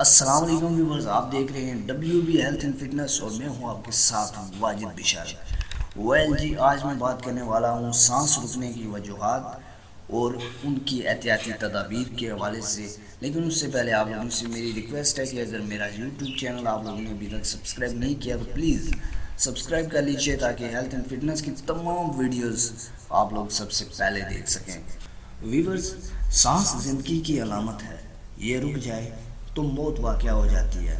السلام علیکم ویورز، آپ دیکھ رہے ہیں W B health and fitness اور میں ہوں آپ کے ساتھ واجد بشارت۔ جی آج میں بات کرنے والا ہوں سانس رکنے کی وجوہات اور ان کی احتیاطی تدابیر کے حوالے سے۔ لیکن اس سے پہلے آپ لوگوں سے میری ریکویسٹ ہے کہ اگر میرا یوٹیوب چینل آپ لوگوں نے ابھی تک سبسکرائب نہیں کیا تو پلیز سبسکرائب کر لیجیے تاکہ ہیلتھ اینڈ فٹنس کی تمام ویڈیوز آپ لوگ سب سے پہلے دیکھ سکیں۔ ویورز، سانس زندگی کی علامت ہے، یہ رک جائے تو موت واقع ہو جاتی ہے۔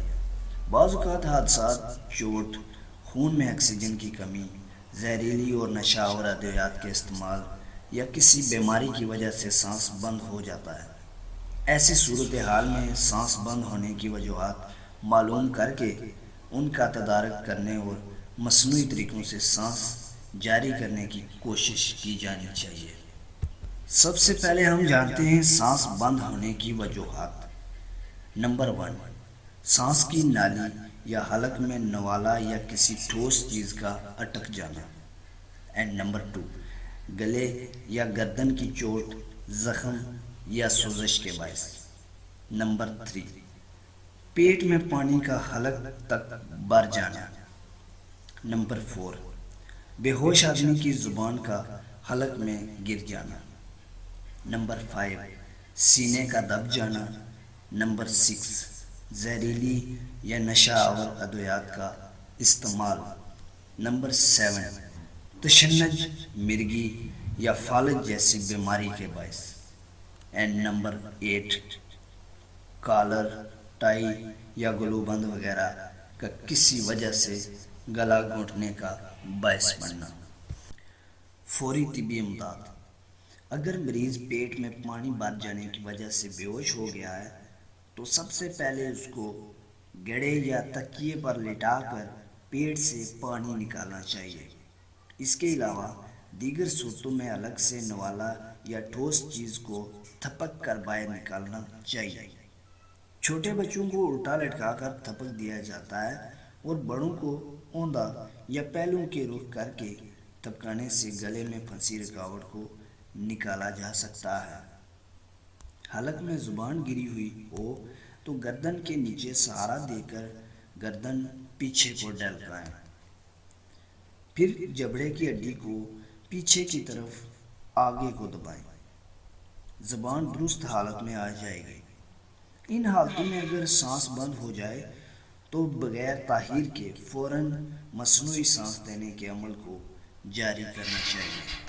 بعض اوقات حادثات، چوٹ، خون میں آکسیجن کی کمی، زہریلی اور نشہ آور ادویات کے استعمال یا کسی بیماری کی وجہ سے سانس بند ہو جاتا ہے۔ ایسی صورتحال میں سانس بند ہونے کی وجوہات معلوم کر کے ان کا تدارک کرنے اور مصنوعی طریقوں سے سانس جاری کرنے کی کوشش کی جانی چاہیے۔ سب سے پہلے ہم جانتے ہیں سانس بند ہونے کی وجوہات۔ نمبر 1، سانس کی نالی یا حلق میں نوالا یا کسی ٹھوس چیز کا اٹک جانا۔ اینڈ نمبر 2، گلے یا گردن کی چوٹ، زخم یا سوزش کے باعث۔ نمبر 3، پیٹ میں پانی کا حلق تک بھر جانا۔ نمبر 4، بے ہوش آدمی کی زبان کا حلق میں گر جانا۔ نمبر 5، سینے کا دب جانا۔ نمبر 6، زہریلی یا نشہ آور ادویات کا استعمال۔ نمبر 7، تشنج، مرگی یا فالج جیسی بیماری کے باعث۔ اینڈ نمبر 8، کالر، ٹائی یا گلوبند وغیرہ کا کسی وجہ سے گلا گھونٹنے کا باعث بننا۔ فوری طبی امداد۔ اگر مریض پیٹ میں پانی بھر جانے کی وجہ سے بے ہوش ہو گیا ہے تو سب سے پہلے اس کو گڑے یا تکیے پر لٹا کر پیٹ سے پانی نکالنا چاہیے۔ اس کے علاوہ دیگر صورتوں میں الگ سے نوالا یا ٹھوس چیز کو تھپک کر باہر نکالنا چاہیے۔ چھوٹے بچوں کو الٹا لٹکا کر تھپک دیا جاتا ہے اور بڑوں کو اوندا یا پہلوؤں کے رخ کر کے تھپکانے سے گلے میں پھنسی رکاوٹ کو نکالا جا سکتا ہے۔ حلق میں زبان گری ہوئی ہو تو گردن کے نیچے سہارا دے کر گردن پیچھے کو ڈھلکائیں، پھر جبڑے کی ہڈی کو پیچھے کی طرف آگے کو دبائیں۔ زبان درست حالت میں آ جائے گی۔ ان حالتوں میں اگر سانس بند ہو جائے تو بغیر تاخیر کے فوراً مصنوعی سانس دینے کے عمل کو جاری کرنا چاہیے۔